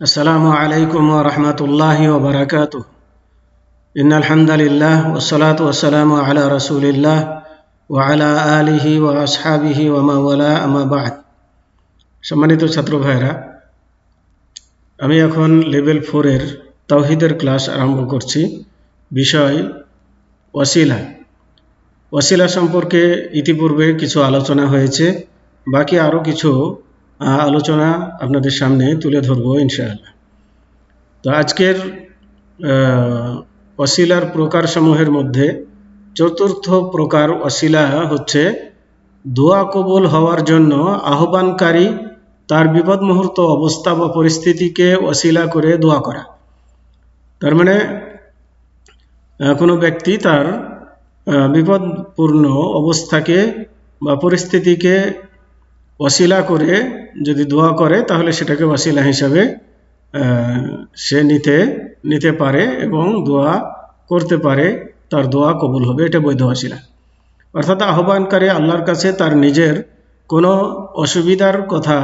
আসসালামু আলাইকুম ওয়া রাহমাতুল্লাহি ওয়া বারাকাতুহু। ইন্নাল হামদালিল্লাহ ওয়াসসালাতু ওয়াসসালামু আলা রাসূলিল্লাহ ওয়া আলা আলিহি ওয়া আসহাবিহি ওয়া মান ওয়ালা, আম্মা বা'দ। সম্মানিত ছাত্র ভাইরা, আমি এখন লেভেল 4 এর তাওহীদের ক্লাস আরম্ভ করছি। বিষয় ওয়াসিলা। ওয়াসিলা সম্পর্কে ইতিপূর্বে কিছু আলোচনা হয়েছে, বাকি আরও কিছু আলোচনা আপনাদের সামনে তুলে ধরবো ইনশাআল্লাহ। তো আজকের ওয়াসিলার প্রকারসমূহের মধ্যে চতুর্থ প্রকার ওয়াসিলা হচ্ছে দোয়া কবুল হওয়ার জন্য আহ্বানকারী তার বিপদ মুহূর্ত অবস্থা বা পরিস্থিতিকে ওয়াসিলা করে দোয়া করা। তার মানে কোনো ব্যক্তি তার বিপদপূর্ণ অবস্থাকে বা পরিস্থিতিকে ওয়াসিলা করে যদি দোয়া করে, তাহলে সেটাকে ওয়াসিলা হিসাবে সে নিতে পারে এবং দোয়া করতে পারে, তার দোয়া কবুল হবে। এটা বৈধ ওয়াসিলা। অর্থাৎ আহ্বানকারী আল্লাহর কাছে তার নিজের কোনো অসুবিধার কথা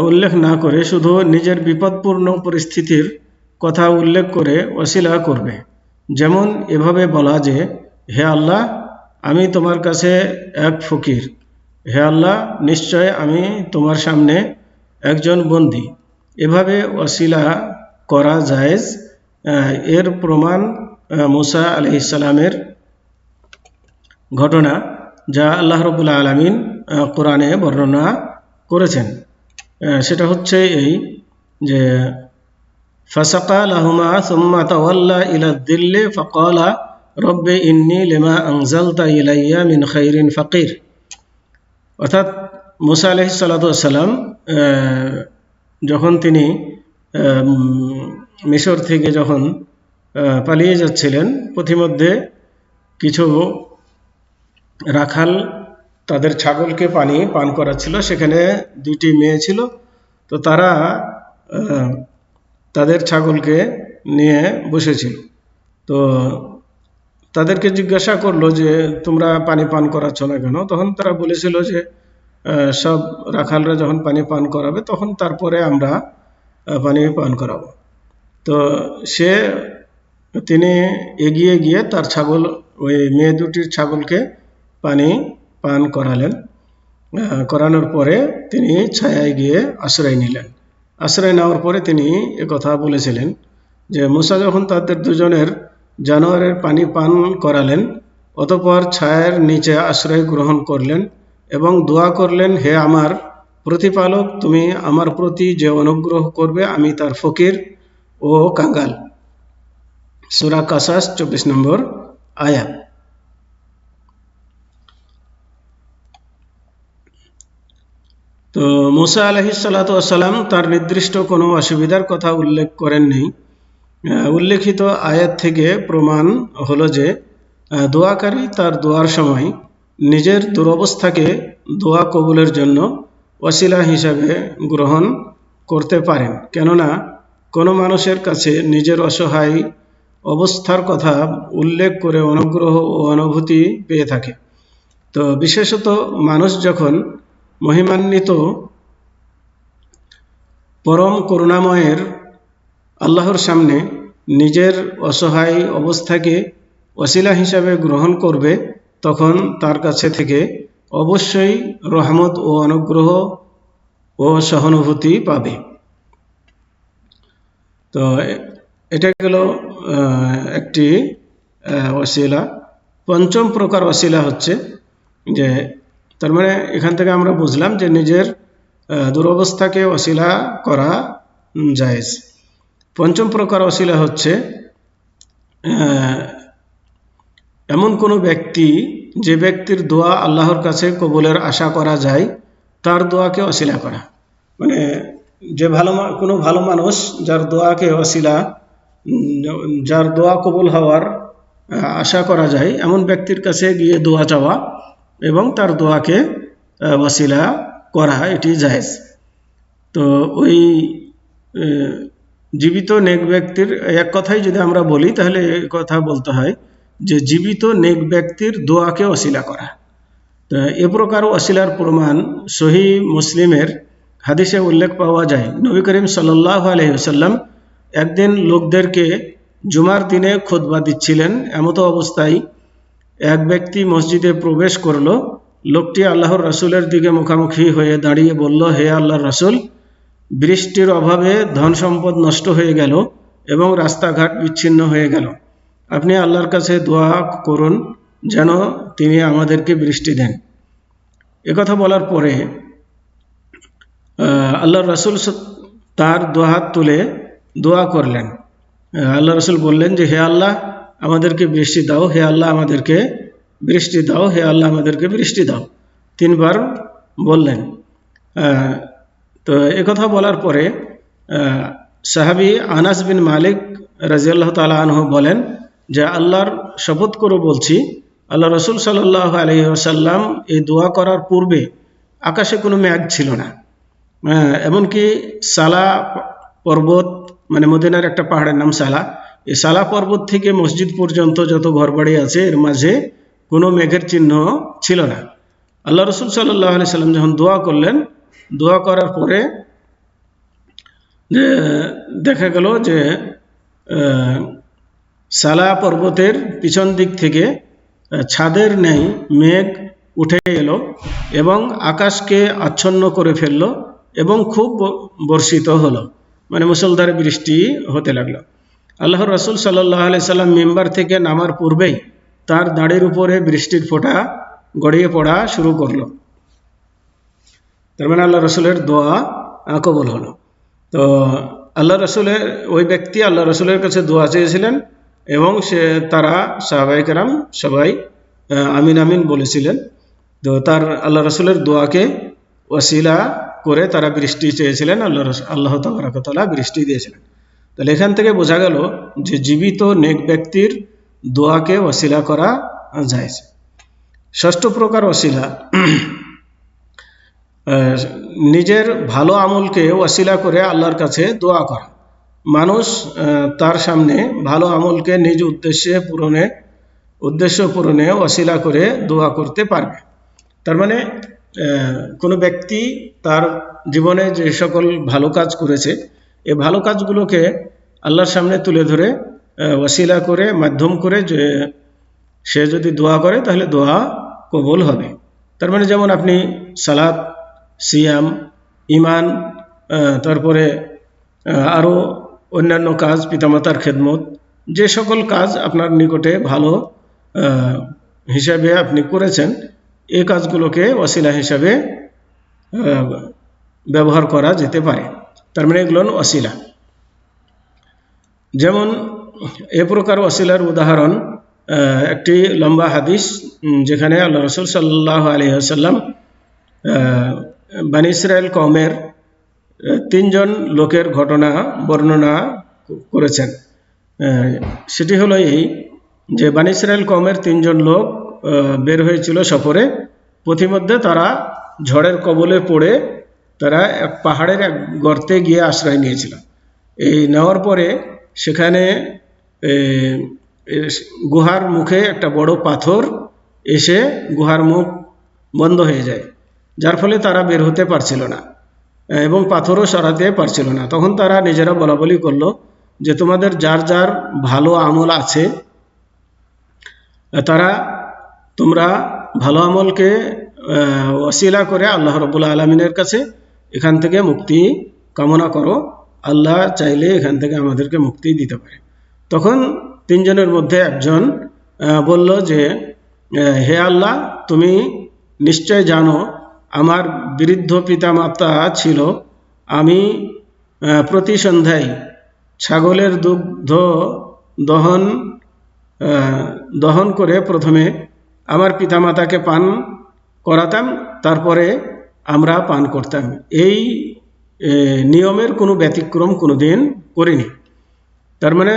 উল্লেখ না করে শুধু নিজের বিপদপূর্ণ পরিস্থিতির কথা উল্লেখ করে ওয়াসিলা করবে। যেমন এভাবে বলা যে, হে আল্লাহ, আমি তোমার কাছে এক ফকির। হে আল্লাহ, নিশ্চয় আমি তোমার সামনে একজন বন্দী। এভাবে ওয়াসিলা করা জায়েজ। এর প্রমাণ মুসা আলাইহিস সালামের ঘটনা, যা আল্লাহ রাব্বুল আলামিন কোরআনে বর্ণনা করেছেন। সেটা হচ্ছে এই যে, ফাসাকা লাহুমা সুম্মা তাওয়াল্লা ইলা যিল্লি ফাকালা রব্বি ইন্নী লিমা আনজালতা ইলাইয়া মিন খাইরিন ফাকির। অর্থাৎ মুসা আলাইহিস সালাতু ওয়াস সালাম যখন তিনি মিশর থেকে যখন পালিয়ে যাচ্ছিলেন, পথিমধ্যে কিছু রাখাল তাদের ছাগলকে পানি পান করাচ্ছিল। সেখানে দুইটি মেয়ে ছিল। তো তারা তাদের ছাগলকে নিয়ে বসেছিল। তো তাদেরকে জিজ্ঞাসা করলো যে, তোমরা পানি পান করাচ্ছ না কেন? তখন তারা বলেছিল যে, সব রাখালরা যখন পানি পান করাবে তখন তারপরে আমরা পানি পান করাবো। তো তিনি এগিয়ে গিয়ে তার ছাগল, ওই মেয়ে দুটির ছাগলকে পানি পান করালেন। করানোর পরে তিনি ছায়ায় গিয়ে আশ্রয় নিলেন। আশ্রয় নেওয়ার পরে তিনি একথা বলেছিলেন যে, মুসা যখন তাদের দুজনের জানোয়ারের পানি পান করালেন, অতঃপর ছায়ার নিচে আশ্রয় গ্রহণ করলেন এবং দোয়া করলেন, হে আমার প্রতিপালক, তুমি আমার প্রতি যে অনুগ্রহ করবে, আমি তার ফকির ও কাঙ্গাল। সূরা কাসাস 24 নম্বর আয়াত। তো মুসা আলাইহিস সালাতু ওয়াস সালাম তার নির্দিষ্ট কোনো অসুবিধার কথা উল্লেখ করেননি। উল্লেখিত আয়াত থেকে প্রমাণ হলো যে, দোয়াকারী তার দোয়ার সময় নিজের দুরবস্থাকে দোয়া কবুলের জন্য ওয়াসিলা হিসাবে গ্রহণ করতে পারেন। কেননা কোনো মানুষের কাছে নিজের অসহায় অবস্থার কথা উল্লেখ করে অনুগ্রহ ও অনুভূতি পেয়ে থাকে। তো বিশেষত মানুষ যখন মহিমান্বিত পরম করুণাময়ের আল্লাহর সামনে নিজের অসহায় অবস্থাকে ওয়াসিলা হিসাবে গ্রহণ করবে, তখন তার কাছে থেকে অবশ্যই রহমত ও অনুগ্রহ ও সহানুভূতি পাবে। তো এটা গেল একটি ওয়াসিলা। পঞ্চম প্রকার ওয়াসিলা হচ্ছে যে, তার মানে এখান থেকে আমরা বুঝলাম যে নিজের দুরবস্থাকে ওয়াসিলা করা জায়েজ। পঞ্চম প্রকার ওয়াসিলা হচ্ছে এমন কোনো ব্যক্তি, যে ব্যক্তির দোয়া আল্লাহর কাছে কবুলের আশা করা যায়, তার দোয়াকে ওয়াসিলা করা। মানে যে কোনো ভালো মানুষ যার দোয়াকে ওয়াসিলা, যার দোয়া কবুল হওয়ার আশা করা যায়, এমন ব্যক্তির কাছে গিয়ে দোয়া চাওয়া এবং তার দোয়াকে ওয়াসিলা করা, এটি জায়েজ। তো ওই জীবিত নেক ব্যক্তির, এক কথাই যদি আমরা বলি তাহলে এই কথা বলতে হয় যে জীবিত নেক ব্যক্তির দোয়াকে ওয়াসিলা করা। তো এ প্রকার ওয়াসিলার প্রমাণ সহিহ মুসলিমের হাদিসে উল্লেখ পাওয়া যায়, নবী করিম সাল্লাল্লাহু আলাইহি ওয়াসাল্লাম একদিন লোকদেরকে জুমার দিনে খুতবা দিচ্ছিলেন। এমতো অবস্থায় এক ব্যক্তি মসজিদে প্রবেশ করলো। লোকটি আল্লাহর রাসূলের দিকে মুখামুখি হয়ে দাঁড়িয়ে বলল, হে আল্লাহর রাসূল, বৃষ্টির অভাবে ধন সম্পদ নষ্ট হয়ে গেল এবং রাস্তাঘাট বিচ্ছিন্ন হয়ে গেল। আপনি আল্লাহর কাছে দোয়া করুন যেন তিনি আমাদেরকে বৃষ্টি দেন। একথা বলার পরে আল্লাহর রাসূল তার দুহাত তুলে দোয়া করলেন। আল্লাহ রাসূল বললেন যে, হে আল্লাহ আমাদেরকে বৃষ্টি দাও, হে আল্লাহ আমাদেরকে বৃষ্টি দাও, হে আল্লাহ আমাদেরকে বৃষ্টি দাও, 3 বার বললেন। তো একথা বলার পরে সাহাবী আনাস বিন মালিক রাদিয়াল্লাহু তাআলা আনহু বলেন যে, আল্লাহর শপথ করে বলছি, আল্লাহ রাসূল সাল্লাল্লাহু আলাইহি ওয়াসাল্লাম এই দোয়া করার পূর্বে আকাশে কোনো মেঘ ছিল না। এমনকি সালা পর্বত, মানে মদিনার একটা পাহাড়ের নাম সালা, এই সালা পর্বত থেকে মসজিদ পর্যন্ত যত ঘরবাড়ি আছে এর মাঝে কোনো মেঘের চিহ্ন ছিল না। আল্লাহ রাসূল সাল্লাল্লাহু আলাইহি সাল্লাম যখন দোয়া করলেন, দোয়া করার পরে দেখা গেল যে সালা পর্বতের পিছন দিক থেকে ছাদের ন্যায় মেঘ উঠে এলো এবং আকাশকে আচ্ছন্ন করে ফেলল এবং খুব বর্ষিত হলো, মানে মুষলধারে বৃষ্টি হতে লাগলো। আল্লাহর রাসূল সাল্লাল্লাহু আলাইহি সাল্লাম মিম্বার থেকে নামার পূর্বেই তার দাড়ির উপরে বৃষ্টির ফোঁটা গড়িয়ে পড়া শুরু করলো। তার মানে আল্লাহ রাসূলের দোয়া কবুল হলো। তো আল্লাহ রাসূলের ওই ব্যক্তি আল্লাহ রাসূলের কাছে দোয়া চেয়েছিলেন এবং তারা সাহাবায়ে কেরাম সবাই আমিন আমিন বলেছিলেন। তো তার আল্লাহ রাসূলের দোয়াকে ওসিলা করে তারা বৃষ্টি চেয়েছিলেন, আল্লাহ তাবারক ওয়া তাআলা বৃষ্টি দিয়েছিলেন। তাহলে এখান থেকে বোঝা গেল যে জীবিত নেক ব্যক্তির দোয়াকে ওসিলা করা যায়। ষষ্ঠ প্রকার ওসিলা, নিজের ভালো আমলকে ওসিলা করে আল্লাহর কাছে দোয়া করা। মানুষ তার সামনে ভালো আমলকে নিজ উদ্দেশ্য পূরণে ওসিলা করে দোয়া করতে পারবে। তার মানে কোনো ব্যক্তি তার জীবনে যে সকল ভালো কাজ করেছে, এই ভালো কাজগুলোকে আল্লাহর সামনে তুলে ধরে ওসিলা করে, মাধ্যম করে যে সে যদি দোয়া করে তাহলে দোয়া কবুল হবে। তার মানে যেমন আপনি সালাত, সিয়াম, ইমান, তারপরে আরও অন্যান্য কাজ, পিতামাতার খেদমত, যে সকল কাজ আপনার নিকটে ভালো হিসাবে আপনি করেছেন, এই কাজগুলোকে ওসিলা হিসাবে ব্যবহার করা যেতে পারে। তার মানে এগুলো ওসিলা। যেমন এ প্রকার ওসিলার উদাহরণ একটি লম্বা হাদিস, যেখানে আল্লাহ রাসূল সাল্লাল্লাহু আলাইহি ওয়াসাল্লাম বনী ইসরাইল কওমের 3 জন লোকের ঘটনা বর্ণনা করেছেন। সেটি হলো এই যে বনী ইসরাইল কওমের 3 জন লোক বের হয়েছিল সফরে। পথিমধ্যে তারা ঝড়ের কবলে পড়ে তারা এক পাহাড়ের এক গর্তে গিয়ে আশ্রয় নিয়েছিল। এই নেওয়ার পরে সেখানে গুহার মুখে একটা বড় পাথর এসে গুহার মুখ বন্ধ হয়ে যায়, যার ফলে তারা বের হতে পারছিল না এবং পাথরও সরাতে পারছিল না। তখন তারা নিজেরা বলাবলি করলো যে তোমাদের যার যার ভালো আমল আছে, তোমরা ভালো আমলকে ওসিলা করে আল্লাহ রাব্বুল আলামিনের কাছে এখান থেকে মুক্তি কামনা করো, আল্লাহ চাইলে এখান থেকে আমাদেরকে মুক্তি দিতে পারে। তখন 3 জনের মধ্যে একজন বলল যে, হে আল্লাহ, তুমি নিশ্চয় জানো আমার বৃদ্ধ পিতামাতা ছিল। আমি প্রতি সন্ধ্যায় ছাগলের দুগ্ধ দহন করে প্রথমে আমার পিতামাতাকে পান করাতাম, তারপরে আমরা পান করতাম। এই নিয়মের কোনো ব্যতিক্রম কোনোদিন করিনি। তার মানে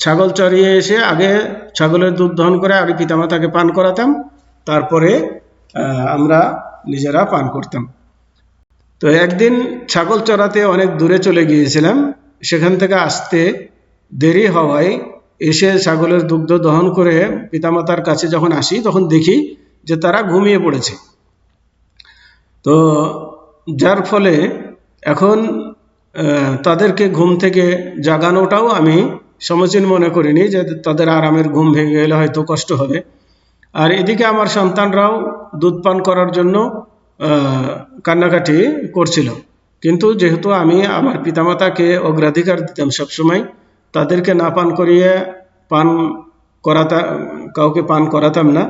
ছাগল চড়িয়ে এসে আগে ছাগলের দুধ দহন করে আগে পিতামাতাকে পান করাতাম, তারপরে আমরা নিজেরা পান করতাম। তো একদিন ছাগল চড়াতে অনেক দূরে চলে গিয়েছিলাম, সেখান থেকে আসতে দেরি হওয়ায় এসে ছাগলের দুগ্ধ দহন করে পিতামাতার কাছে যখন আসি তখন দেখি যে তারা ঘুমিয়ে পড়েছে। তো যার ফলে এখন তাদেরকে ঘুম থেকে জাগানোটাও আমি সমীচীন মনে করিনি, যে তাদের আরামের ঘুম ভেঙে গেলে হয়তো কষ্ট হবে। আর এদিকে আমার সন্তানরাও দুধ পান করার জন্য কান্নাকাটি করছিল, কিন্তু যেহেতু আমি আমার পিতামাতাকে অগ্রাধিকার দিতাম সবসময়, তাদেরকে না পান করিয়ে কাউকে পান করাতাম না,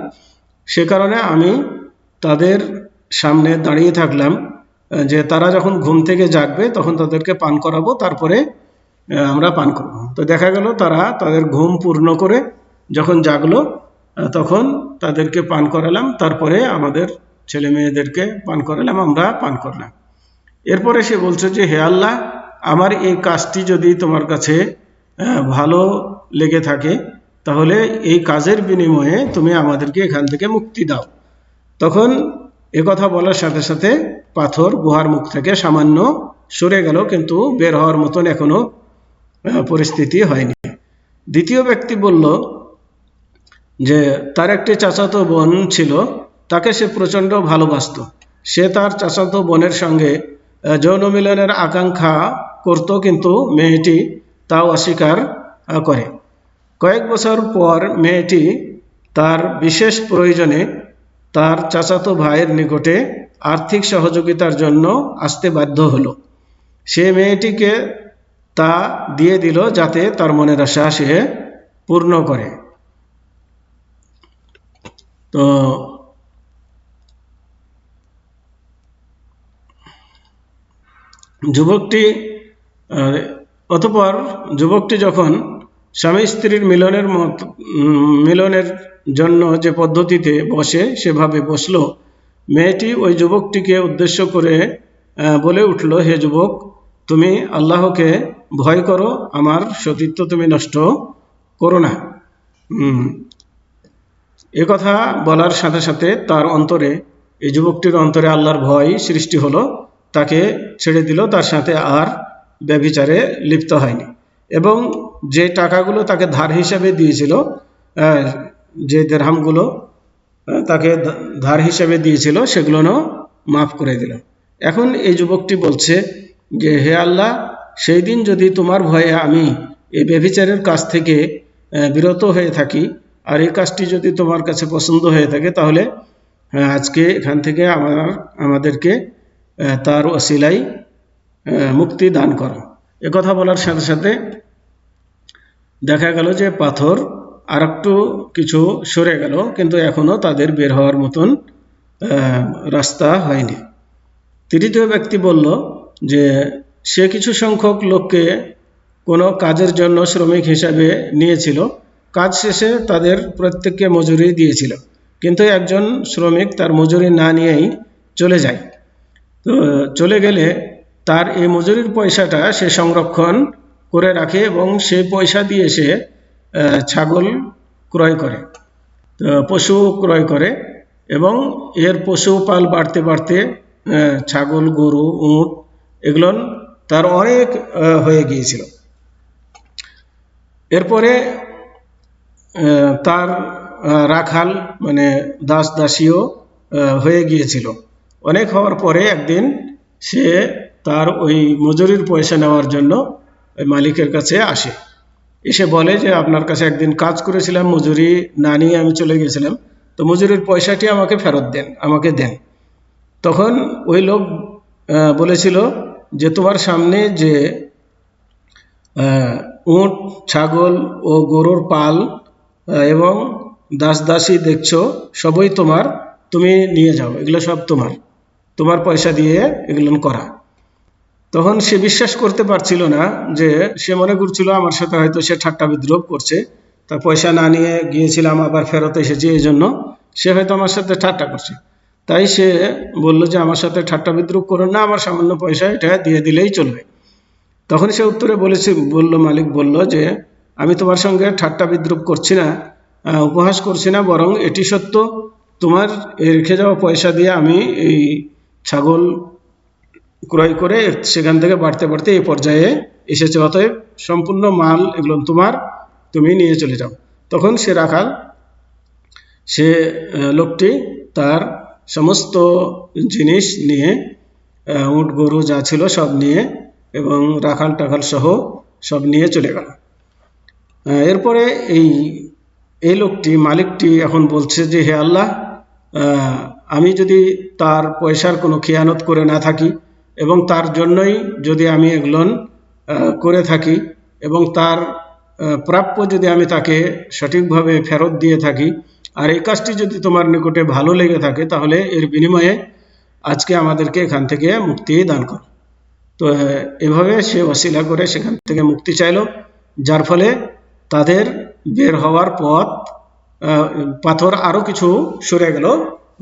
সে কারণে আমি তাদের সামনে দাঁড়িয়ে থাকলাম যে তারা যখন ঘুম থেকে জাগবে তখন তাদেরকে পান করাবো, তারপরে আমরা পান করব। তো দেখা গেল তারা তাদের ঘুম পূর্ণ করে যখন জাগলো তখন তাদেরকে পান করালাম, তারপরে আমাদের ছেলে মেয়েদেরকে পান করালাম, আমরা পান করলাম। এরপরে সে বলছে যে হে আল্লাহ, আমার এই কাজটি যদি তোমার কাছে ভালো লেগে থাকে তাহলে এই কাজের বিনিময়ে তুমি আমাদেরকে এখান থেকে মুক্তি দাও। তখন কথা বলার সাথে সাথে পাথর গুহার মুখ থেকে সামান্য সরে গেল, কিন্তু বের হওয়ার মতন এখনো পরিস্থিতি হয়নি। দ্বিতীয় ব্যক্তি বলল যে তার একটি চাচাতো বোন ছিল, তাকে সে প্রচণ্ড ভালোবাসত। সে তার চাচাতো বোনের সঙ্গে যৌন মিলনের আকাঙ্ক্ষা করত, কিন্তু মেয়েটি তাও অস্বীকার করে। কয়েক বছর পর মেয়েটি তার বিশেষ প্রয়োজনে তার চাচাতো ভাইয়ের নিকটে আর্থিক সহযোগিতার জন্য আসতে বাধ্য হলো। সে মেয়েটিকে তা দিয়ে দিল যাতে তার মনের আশা সে পূর্ণ করে। তো অতঃপর যুবকটি যখন স্বামী স্ত্রীর মিলনের জন্য যে পদ্ধতিতে বসে সেভাবে বসলো, মেয়েটি ওই যুবকটিকে উদ্দেশ্য করে বলে উঠল, হে যুবক, তুমি আল্লাহকে ভয় করো, আমার সতীত্ব তুমি নষ্ট করো না। কথা বলার সাথে সাথে তার অন্তরে, এই যুবকটির অন্তরে আল্লাহর ভয় সৃষ্টি হলো, তাকে ছেড়ে দিল, তার সাথে আর ব্যভিচারে লিপ্ত হয়নি। এবং যে টাকাগুলো তাকে ধার হিসাবে দিয়েছিল, যে দিরহামগুলো তাকে ধার হিসাবে দিয়েছিল, সেগুলো মাফ করে দিল। এখন এই যুবকটি বলছে যে হে আল্লাহ, সেই দিন যদি তোমার ভয়ে আমি এই ব্যভিচারের কাজ থেকে বিরত হয়ে থাকি, আর এই কাজটি যদি তোমার কাছে পছন্দ হয়ে থাকে, তাহলে আজকে এখান থেকে আমাদেরকে তার ওসিলাই মুক্তি দান করো। কথা বলার সাথে সাথে দেখা গেল যে পাথর আর একটু কিছু সরে গেল, কিন্তু এখনো তাদের বের হওয়ার মতন রাস্তা হয়নি। তৃতীয় ব্যক্তি বলল যে সে কিছু সংখ্যক লোককে কোনো কাজের জন্য শ্রমিক হিসাবে নিয়েছিল, কাজ শেষে তাদের প্রত্যেককে মজুরি দিয়েছিল, কিন্তু একজন শ্রমিক তার মজুরি না নিয়েই চলে যায়। তো চলে গেলে তার এই মজুরির পয়সাটা সে সংরক্ষণ করে রাখে এবং সেই পয়সা দিয়ে সে ছাগল ক্রয় করে, পশু ক্রয় করে, এবং এর পশুপাল বাড়তে বাড়তে ছাগল, গরু, উট এগুলো তার অনেক হয়ে গিয়েছিল। এরপরে তার রাখাল মানে দাস দাসীও হয়ে গিয়েছিল। অনেক হওয়ার পরে একদিন সে তার ওই মজুরির পয়সা নেওয়ার জন্য মালিকের কাছে আসে, এসে বলে যে আপনার কাছে একদিন কাজ করেছিলাম, মজুরি না নিয়ে আমি চলে গেছিলাম, তো মজুরির পয়সাটি আমাকে ফেরত দেন, আমাকে দেন। তখন ওই লোক বলেছিল যে তোমার সামনে যে উট, ছাগল ও গরুর পাল এবং দাস দাসী দেখছো, সবই তোমার, তুমি নিয়ে যাও, এগুলো সব তোমার পয়সা দিয়ে এগুলো করা। তখন সে বিশ্বাস করতে পারছিল না, যে সে মনে করছিল আমার সাথে হয়তো সে ঠাট্টা বিদ্রুপ করছে, তার পয়সা না নিয়ে গিয়েছিলাম আবার ফেরত এসেছি, এই জন্য সে হয়তো আমার সাথে ঠাট্টা করছে। তাই সে বলল যে আমার সাথে ঠাট্টা বিদ্রুপ করো না, আমার সামান্য পয়সা এটা দিয়ে দিলেই চলবে। তখন সে উত্তরে মালিক বলল যে আমি তোমার সঙ্গে ঠাট্টা বিদ্রুপ করছি না, উপহাস করছি না, বরং এটি সত্য, তোমার রেখে যাওয়া পয়সা দিয়ে আমি এই ছাগল ক্রয় করে সেখান থেকে বাড়তে বাড়তে এই পর্যায়ে এসেছে, অতএব সম্পূর্ণ মাল এগুলো তোমার, তুমি নিয়ে চলে যাও। তখন সে লোকটি তার সমস্ত জিনিস নিয়ে উট গরু যা ছিল সব নিয়ে এবং রাখাল টাখাল সহ সব নিয়ে চলে গেল। এরপরে এই লোকটি মালিকটি এখন বলছে যে হে আল্লাহ, আমি যদি তার পয়সার কোনো খেয়ানত করে না থাকি এবং তার জন্যই যদি আমি এগুলো করে থাকি এবং তার প্রাপ্য যদি আমি তাকে সঠিকভাবে ফেরত দিয়ে থাকি, আর এই কাজটি যদি তোমার নিকটে ভালো লেগে থাকে, তাহলে এর বিনিময়ে আজকে আমাদেরকে এখান থেকে মুক্তি দান করো। তো এভাবে সে ওসিলা করে সেখান থেকে মুক্তি চাইল, যার ফলে তাদের বের হওয়ার পথ, পাথর আরো কিছু সরে গেল,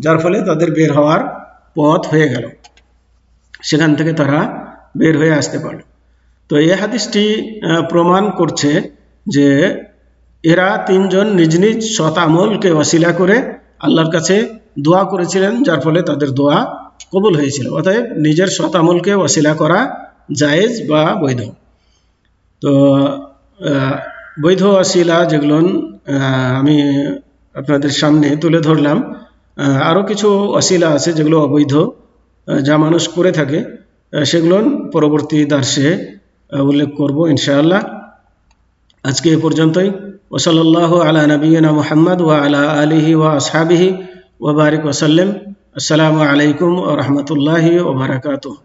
যার ফলে তাদের বের হওয়ার পথ হয়ে গেল, সেখান থেকে তারা বের হয়ে আসতে পারল। তো এই হাদিসটি প্রমাণ করছে যে এরা তিনজন নিজ নিজ সৎ আমলকে ওসিলা করে আল্লাহর কাছে দোয়া করেছিলেন, যার ফলে তাদের দোয়া কবুল হয়েছিল। অতএব নিজের সৎ আমলকে ওসিলা করা জায়েজ বা বৈধ। তো বৈধ ওসিলা যেগুলো আমি আপনাদের সামনে তুলে ধরলাম। আরও কিছু ওসিলা আছে যেগুলো অবৈধ, যা মানুষ করে থাকে, সেগুলো পরবর্তী দার্সে উল্লেখ করব ইনশাআল্লাহ। আজকে এ পর্যন্তই। ওয়াসাল্লাল্লাহু আলা নবিয়িনা মুহাম্মদ ওয়া আলা আলিহি ওয়া আসহাবিহি ওয়া বারিক ওয়া সাল্লাম। আসসালামু আলাইকুম ওয়া রাহমাতুল্লাহি ওয়া বারাকাতুহু।